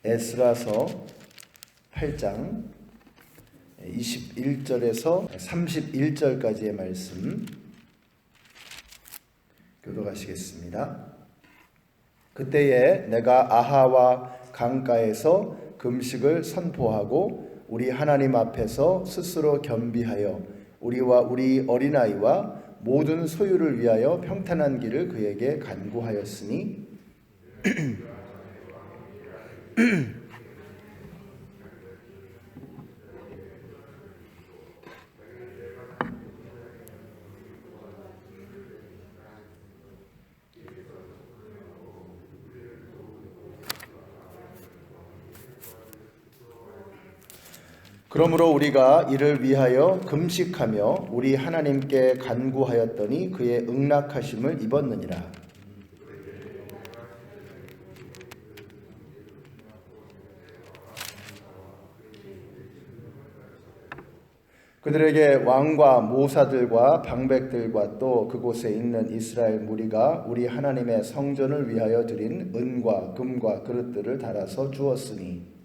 에스라서 8장 21절에서 31절까지의 말씀 교독하시겠습니다. 그때에 내가 아하와 강가에서 금식을 선포하고 우리 하나님 앞에서 스스로 겸비하여 우리와 우리 어린아이와 모든 소유를 위하여 평탄한 길을 그에게 간구하였으니 그러므로 우리가 이를 위하여 금식하며 우리 하나님께 간구하였더니 그의 응낙하심을 입었느니라. 그들에게 왕과 모사들과 방백들과 또 그곳에 있는 이스라엘 무리가 우리 하나님의 성전을 위하여 드린 은과 금과 그릇들을 달아서 주었으니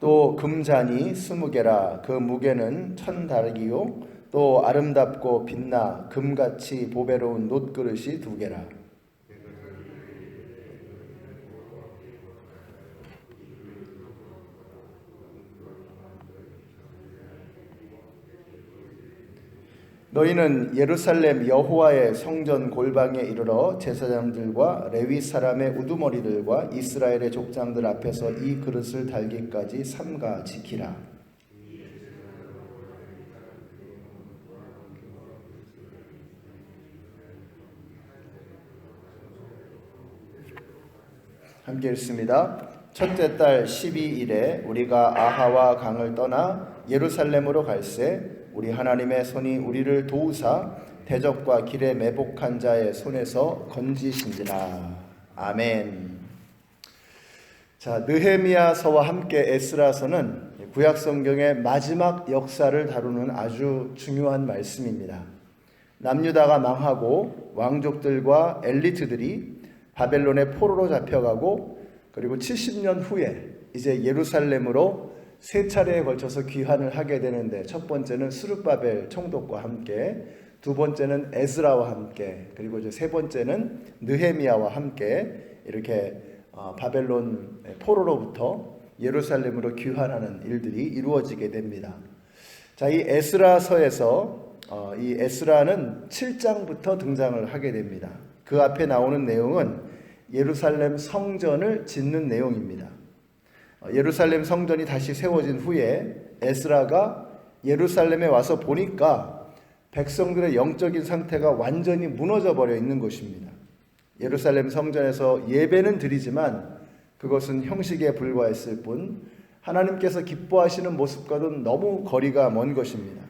또 금잔이 20개라 그 무게는 1000다리요 또 아름답고 빛나 금같이 보배로운 놋그릇이 2개라. 너희는 예루살렘 여호와의 성전 골방에 이르러 제사장들과 레위 사람의 우두머리들과 이스라엘의 족장들 앞에서 이 그릇을 달기까지 삼가 지키라. 함께 읽습니다. 첫째 달 12일에 우리가 아하와 강을 떠나 예루살렘으로 갈새 우리 하나님의 손이 우리를 도우사 대적과 길에 매복한 자의 손에서 건지신지라. 아멘. 자, 느헤미야서와 함께 에스라서는 구약 성경의 마지막 역사를 다루는 아주 중요한 말씀입니다. 남유다가 망하고 왕족들과 엘리트들이 바벨론의 포로로 잡혀가고 그리고 70년 후에 이제 예루살렘으로 세 차례에 걸쳐서 귀환을 하게 되는데 첫 번째는 스룹바벨 총독과 함께, 두 번째는 에스라와 함께, 그리고 이제 세 번째는 느헤미야와 함께 이렇게 바벨론 포로로부터 예루살렘으로 귀환하는 일들이 이루어지게 됩니다. 자, 이 에스라서에서 이 에스라는 7장부터 등장을 하게 됩니다. 그 앞에 나오는 내용은 예루살렘 성전을 짓는 내용입니다. 예루살렘 성전이 다시 세워진 후에 에스라가 예루살렘에 와서 보니까 백성들의 영적인 상태가 완전히 무너져 버려 있는 것입니다. 예루살렘 성전에서 예배는 드리지만 그것은 형식에 불과했을 뿐 하나님께서 기뻐하시는 모습과는 너무 거리가 먼 것입니다.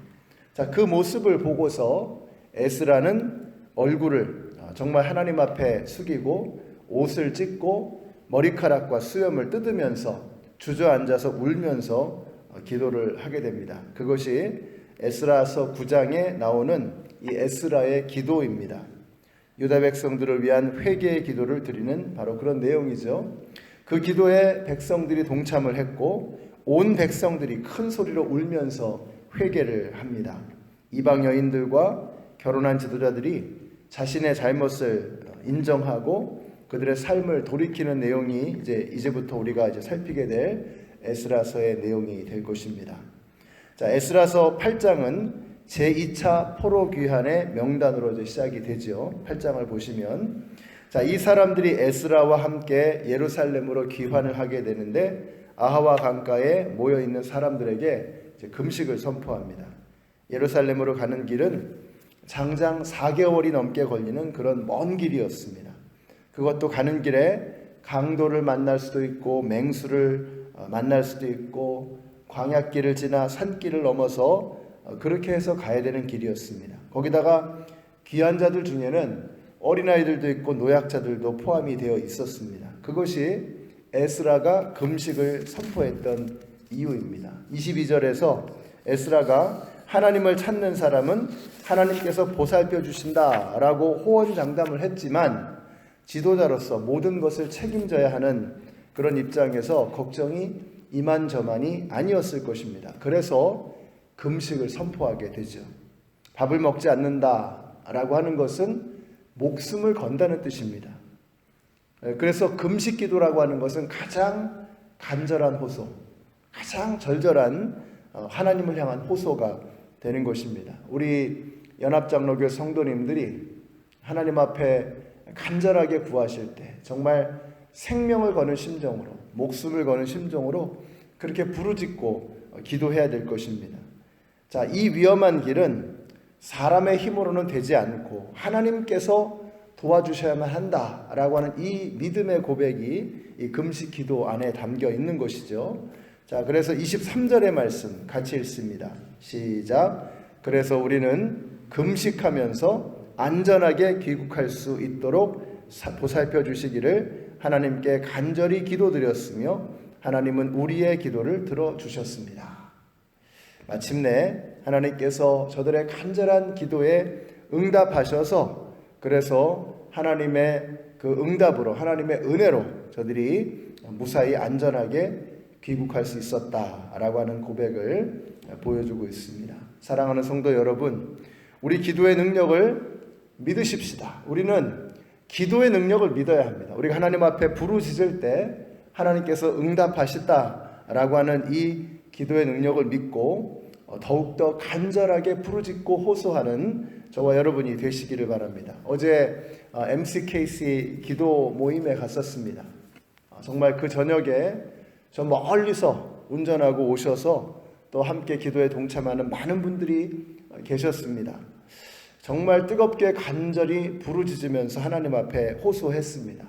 자, 그 모습을 보고서 에스라는 얼굴을 정말 하나님 앞에 숙이고 옷을 찢고 머리카락과 수염을 뜯으면서 주저앉아서 울면서 기도를 하게 됩니다. 그것이 에스라서 9장에 나오는 이 에스라의 기도입니다. 유다 백성들을 위한 회개의 기도를 드리는 바로 그런 내용이죠. 그 기도에 백성들이 동참을 했고 온 백성들이 큰 소리로 울면서 회개를 합니다. 이방 여인들과 결혼한 지도자들이 자신의 잘못을 인정하고 그들의 삶을 돌이키는 내용이 이제부터 우리가 살피게 될 에스라서의 내용이 될 것입니다. 자, 에스라서 8장은 제2차 포로 귀환의 명단으로 시작이 되죠. 8장을 보시면 자, 이 사람들이 에스라와 함께 예루살렘으로 귀환을 하게 되는데 아하와 강가에 모여 있는 사람들에게 금식을 선포합니다. 예루살렘으로 가는 길은 장장 4개월이 넘게 걸리는 그런 먼 길이었습니다. 그것도 가는 길에 강도를 만날 수도 있고 맹수를 만날 수도 있고 광야길을 지나 산길을 넘어서 그렇게 해서 가야 되는 길이었습니다. 거기다가 귀한 자들 중에는 어린아이들도 있고 노약자들도 포함이 되어 있었습니다. 그것이 에스라가 금식을 선포했던 이유입니다. 22절에서 에스라가 하나님을 찾는 사람은 하나님께서 보살펴 주신다라고 호언장담을 했지만 지도자로서 모든 것을 책임져야 하는 그런 입장에서 걱정이 이만저만이 아니었을 것입니다. 그래서 금식을 선포하게 되죠. 밥을 먹지 않는다라고 하는 것은 목숨을 건다는 뜻입니다. 그래서 금식 기도라고 하는 것은 가장 간절한 호소, 가장 절절한 하나님을 향한 호소가 되는 것입니다. 우리 연합장로교 성도님들이 하나님 앞에 간절하게 구하실 때 정말 생명을 거는 심정으로, 목숨을 거는 심정으로 그렇게 부르짖고 기도해야 될 것입니다. 자, 이 위험한 길은 사람의 힘으로는 되지 않고 하나님께서 도와주셔야만 한다라고 하는 이 믿음의 고백이 이 금식 기도 안에 담겨 있는 것이죠. 자, 그래서 23절의 말씀 같이 읽습니다. 시작. 그래서 우리는 금식하면서 안전하게 귀국할 수 있도록 보살펴 주시기를 하나님께 간절히 기도드렸으며 하나님은 우리의 기도를 들어주셨습니다. 마침내 하나님께서 저들의 간절한 기도에 응답하셔서 그래서 하나님의 그 응답으로 하나님의 은혜로 저들이 무사히 안전하게 귀국할 수 있었다라고 하는 고백을 보여주고 있습니다. 사랑하는 성도 여러분, 우리 기도의 능력을 믿으십시다. 우리는 기도의 능력을 믿어야 합니다. 우리가 하나님 앞에 부르짖을 때 하나님께서 응답하시다라고 하는 이 기도의 능력을 믿고 더욱더 간절하게 부르짖고 호소하는 저와 여러분이 되시기를 바랍니다. 어제 MCKC 기도 모임에 갔었습니다. 정말 그 저녁에 저 멀리서 운전하고 오셔서 또 함께 기도에 동참하는 많은 분들이 계셨습니다. 정말 뜨겁게 간절히 부르짖으면서 하나님 앞에 호소했습니다.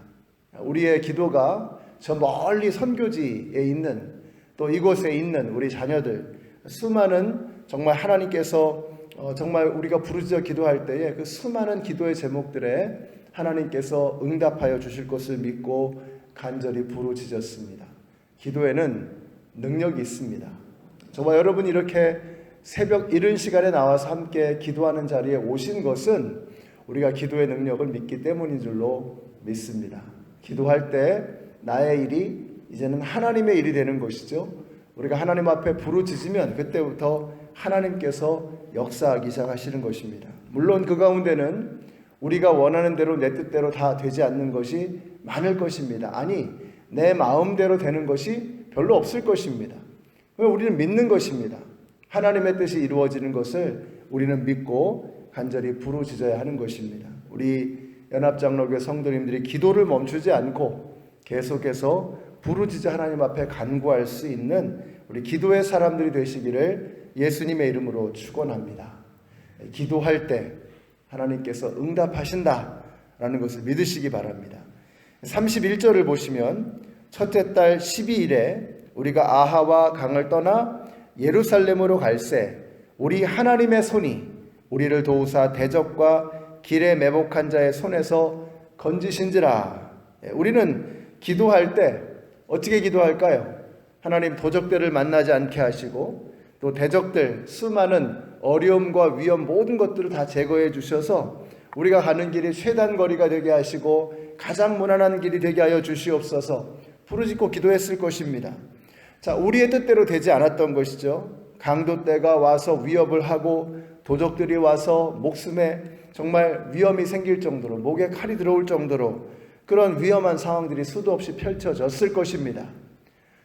우리의 기도가 저 멀리 선교지에 있는 또 이곳에 있는 우리 자녀들 수많은 정말 하나님께서 정말 우리가 부르짖어 기도할 때에 그 수많은 기도의 제목들에 하나님께서 응답하여 주실 것을 믿고 간절히 부르짖었습니다. 기도에는 능력이 있습니다. 저와 여러분이 이렇게 새벽 이른 시간에 나와서 함께 기도하는 자리에 오신 것은 우리가 기도의 능력을 믿기 때문인 줄로 믿습니다. 기도할 때 나의 일이 이제는 하나님의 일이 되는 것이죠. 우리가 하나님 앞에 부르짖으면 그때부터 하나님께서 역사하기 시작하시는 것입니다. 물론 그 가운데는 우리가 원하는 대로 내 뜻대로 다 되지 않는 것이 많을 것입니다. 아니, 내 마음대로 되는 것이 별로 없을 것입니다. 우리는 믿는 것입니다. 하나님의 뜻이 이루어지는 것을 우리는 믿고 간절히 부르짖어야 하는 것입니다. 우리 연합장로교 성도님들이 기도를 멈추지 않고 계속해서 부르짖어 하나님 앞에 간구할 수 있는 우리 기도의 사람들이 되시기를 예수님의 이름으로 축원합니다. 기도할 때 하나님께서 응답하신다라는 것을 믿으시기 바랍니다. 31절을 보시면 첫째 달 12일에 우리가 아하와 강을 떠나 예루살렘으로 갈새 우리 하나님의 손이 우리를 도우사 대적과 길에 매복한 자의 손에서 건지신지라. 우리는 기도할 때 어떻게 기도할까요? 하나님 도적들을 만나지 않게 하시고 또 대적들 수많은 어려움과 위험 모든 것들을 다 제거해 주셔서 우리가 가는 길이 최단 거리가 되게 하시고 가장 무난한 길이 되게 하여 주시옵소서 부르짖고 기도했을 것입니다. 자, 우리의 뜻대로 되지 않았던 것이죠. 강도떼가 와서 위협을 하고 도적들이 와서 목숨에 정말 위험이 생길 정도로 목에 칼이 들어올 정도로 그런 위험한 상황들이 수도 없이 펼쳐졌을 것입니다.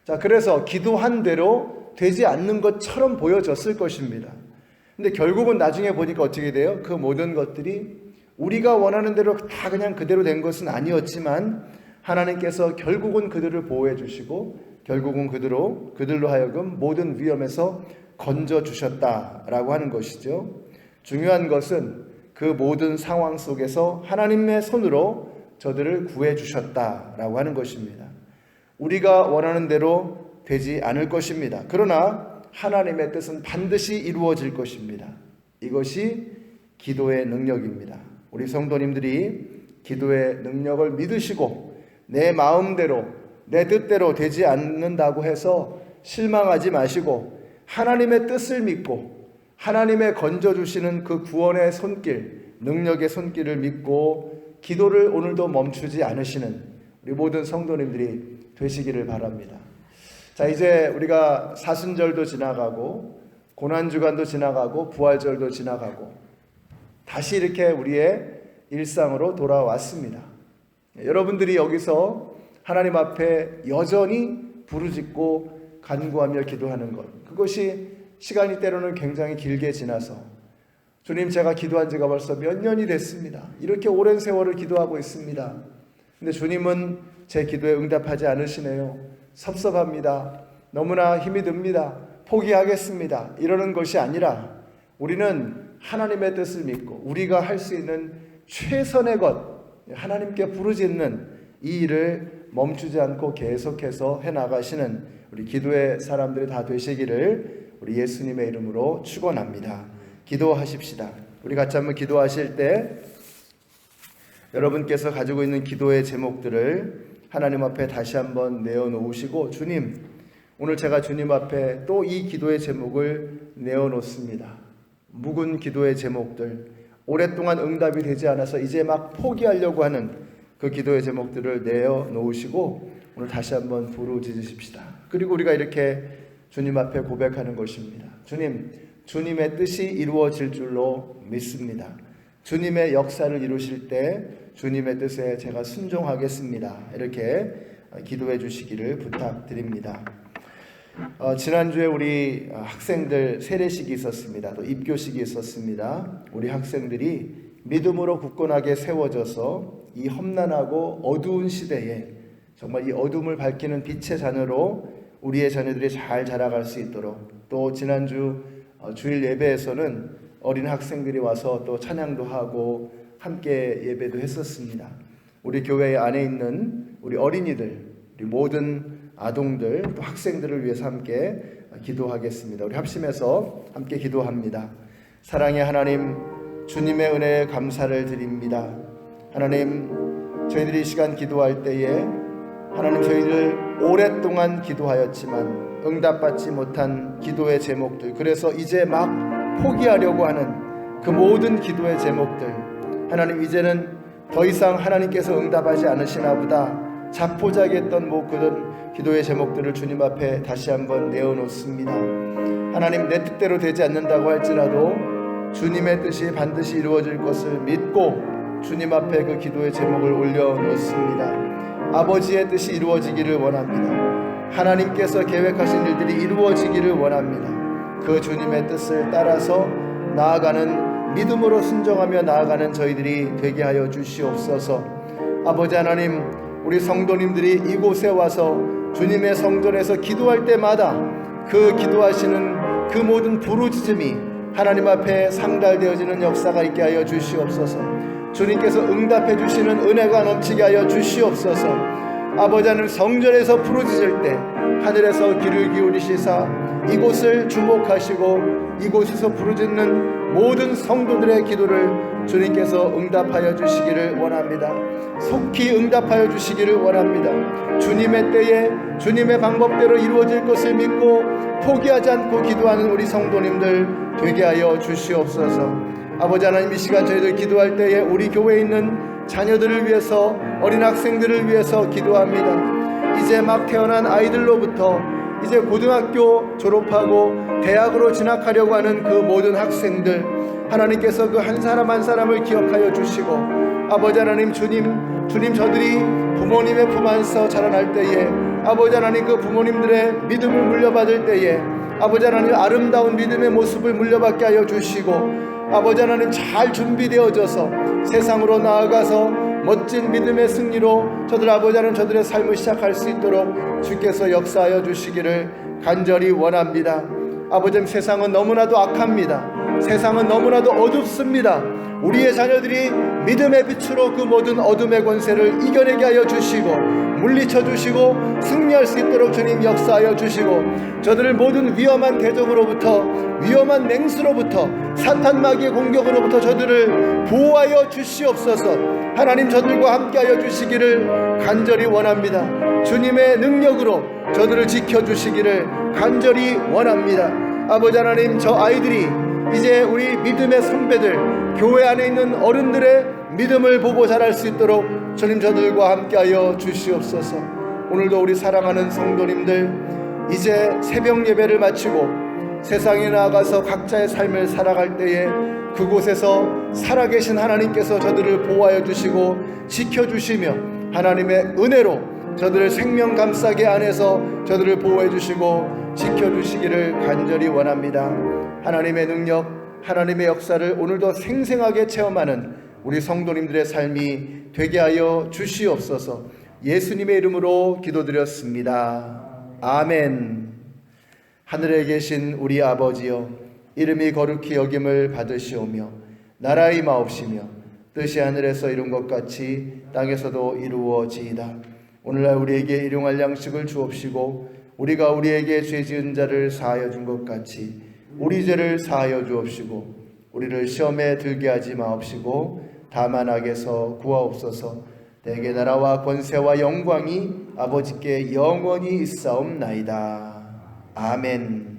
자, 그래서 기도한 대로 되지 않는 것처럼 보여졌을 것입니다. 근데 결국은 나중에 보니까 어떻게 돼요? 그 모든 것들이 우리가 원하는 대로 다 그냥 그대로 된 것은 아니었지만 하나님께서 결국은 그들을 보호해 주시고 결국은 그들로 하여금 모든 위험에서 건져주셨다라고 하는 것이죠. 중요한 것은 그 모든 상황 속에서 하나님의 손으로 저들을 구해주셨다라고 하는 것입니다. 우리가 원하는 대로 되지 않을 것입니다. 그러나 하나님의 뜻은 반드시 이루어질 것입니다. 이것이 기도의 능력입니다. 우리 성도님들이 기도의 능력을 믿으시고 내 마음대로 내 뜻대로 되지 않는다고 해서 실망하지 마시고 하나님의 뜻을 믿고 하나님의 건져주시는 그 구원의 손길, 능력의 손길을 믿고 기도를 오늘도 멈추지 않으시는 우리 모든 성도님들이 되시기를 바랍니다. 자, 이제 우리가 사순절도 지나가고 고난주간도 지나가고 부활절도 지나가고 다시 이렇게 우리의 일상으로 돌아왔습니다. 여러분들이 여기서 하나님 앞에 여전히 부르짖고 간구하며 기도하는 것, 그것이 시간이 때로는 굉장히 길게 지나서 주님, 제가 기도한 지가 벌써 몇 년이 됐습니다. 이렇게 오랜 세월을 기도하고 있습니다. 근데 주님은 제 기도에 응답하지 않으시네요. 섭섭합니다. 너무나 힘이 듭니다. 포기하겠습니다. 이러는 것이 아니라 우리는 하나님의 뜻을 믿고 우리가 할 수 있는 최선의 것, 하나님께 부르짖는 이 일을 멈추지 않고 계속해서 해나가시는 우리 기도의 사람들이 다 되시기를 우리 예수님의 이름으로 축원합니다. 기도하십시다. 우리 같이 한번 기도하실 때 여러분께서 가지고 있는 기도의 제목들을 하나님 앞에 다시 한번 내어놓으시고, 주님, 오늘 제가 주님 앞에 또 이 기도의 제목을 내어놓습니다. 묵은 기도의 제목들, 오랫동안 응답이 되지 않아서 이제 막 포기하려고 하는 그 기도의 제목들을 내어놓으시고 오늘 다시 한번 부르짖으십시다. 그리고 우리가 이렇게 주님 앞에 고백하는 것입니다. 주님, 주님의 뜻이 이루어질 줄로 믿습니다. 주님의 역사를 이루실 때 주님의 뜻에 제가 순종하겠습니다. 이렇게 기도해 주시기를 부탁드립니다. 지난주에 우리 학생들 세례식이 있었습니다. 또 입교식이 있었습니다. 우리 학생들이 믿음으로 굳건하게 세워져서 이 험난하고 어두운 시대에 정말 이 어둠을 밝히는 빛의 자녀로 우리의 자녀들이 잘 자라갈 수 있도록, 또 지난주 주일 예배에서는 어린 학생들이 와서 또 찬양도 하고 함께 예배도 했었습니다. 우리 교회 안에 있는 우리 어린이들, 우리 모든 아동들, 또 학생들을 위해서 함께 기도하겠습니다. 우리 합심해서 함께 기도합니다. 사랑의 하나님, 주님의 은혜에 감사를 드립니다. 하나님, 저희들이 이 시간 기도할 때에 하나님, 저희들 오랫동안 기도하였지만 응답받지 못한 기도의 제목들, 그래서 이제 막 포기하려고 하는 그 모든 기도의 제목들, 하나님, 이제는 더 이상 하나님께서 응답하지 않으시나 보다 자포자기했던 모든 기도의 제목들을 주님 앞에 다시 한번 내어놓습니다. 하나님, 내 뜻대로 되지 않는다고 할지라도 주님의 뜻이 반드시 이루어질 것을 믿고 주님 앞에 그 기도의 제목을 올려놓습니다. 아버지의 뜻이 이루어지기를 원합니다. 하나님께서 계획하신 일들이 이루어지기를 원합니다. 그 주님의 뜻을 따라서 나아가는, 믿음으로 순종하며 나아가는 저희들이 되게 하여 주시옵소서. 아버지 하나님, 우리 성도님들이 이곳에 와서 주님의 성전에서 기도할 때마다 그 기도하시는 그 모든 부르짖음이 하나님 앞에 상달되어지는 역사가 있게 하여 주시옵소서. 주님께서 응답해 주시는 은혜가 넘치게 하여 주시옵소서. 아버지 하나님, 성전에서 부르짖을 때 하늘에서 귀를 기울이시사 이곳을 주목하시고 이곳에서 부르짖는 모든 성도들의 기도를 주님께서 응답하여 주시기를 원합니다. 속히 응답하여 주시기를 원합니다. 주님의 때에 주님의 방법대로 이루어질 것을 믿고 포기하지 않고 기도하는 우리 성도님들 되게 하여 주시옵소서. 아버지 하나님, 이 시간 저희들 기도할 때에 우리 교회에 있는 자녀들을 위해서, 어린 학생들을 위해서 기도합니다. 이제 막 태어난 아이들로부터 이제 고등학교 졸업하고 대학으로 진학하려고 하는 그 모든 학생들, 하나님께서 그 한 사람 한 사람을 기억하여 주시고, 아버지 하나님, 주님 저들이 부모님의 품 안에서 자라날 때에 아버지 하나님, 그 부모님들의 믿음을 물려받을 때에 아버지 하나님, 아름다운 믿음의 모습을 물려받게 하여 주시고, 아버지 하나님, 잘 준비되어져서 세상으로 나아가서 멋진 믿음의 승리로 저들 아버지 하나님, 저들의 삶을 시작할 수 있도록 주께서 역사하여 주시기를 간절히 원합니다. 아버지, 세상은 너무나도 악합니다. 세상은 너무나도 어둡습니다. 우리의 자녀들이 믿음의 빛으로 그 모든 어둠의 권세를 이겨내게 하여 주시고 물리쳐 주시고 승리할 수 있도록 주님 역사하여 주시고, 저들을 모든 위험한 계적으로부터, 위험한 맹수로부터, 사탄 마귀의 공격으로부터 저들을 보호하여 주시옵소서. 하나님, 저들과 함께하여 주시기를 간절히 원합니다. 주님의 능력으로 저들을 지켜주시기를 간절히 원합니다. 아버지 하나님, 저 아이들이 이제 우리 믿음의 선배들, 교회 안에 있는 어른들의 믿음을 보고 자랄 수 있도록 주님 저들과 함께하여 주시옵소서. 오늘도 우리 사랑하는 성도님들, 이제 새벽 예배를 마치고 세상에 나아가서 각자의 삶을 살아갈 때에 그곳에서 살아계신 하나님께서 저들을 보호하여 주시고 지켜주시며 하나님의 은혜로 저들을 생명 감싸게 안에서 저들을 보호해 주시고 지켜주시기를 간절히 원합니다. 하나님의 능력, 하나님의 역사를 오늘도 생생하게 체험하는 우리 성도님들의 삶이 되게 하여 주시옵소서. 예수님의 이름으로 기도드렸습니다. 아멘. 하늘에 계신 우리 아버지여, 이름이 거룩히 여김을 받으시오며 나라의 마옵시며 뜻이 하늘에서 이룬 것 같이 땅에서도 이루어지이다. 오늘날 우리에게 일용할 양식을 주옵시고 우리가 우리에게 죄 지은 자를 사하여 준 것 같이 우리 죄를 사하여 주옵시고 우리를 시험에 들게 하지 마옵시고 다만 악에서 구하옵소서. 대개 나라와 권세와 영광이 아버지께 영원히 있사옵나이다. 아멘.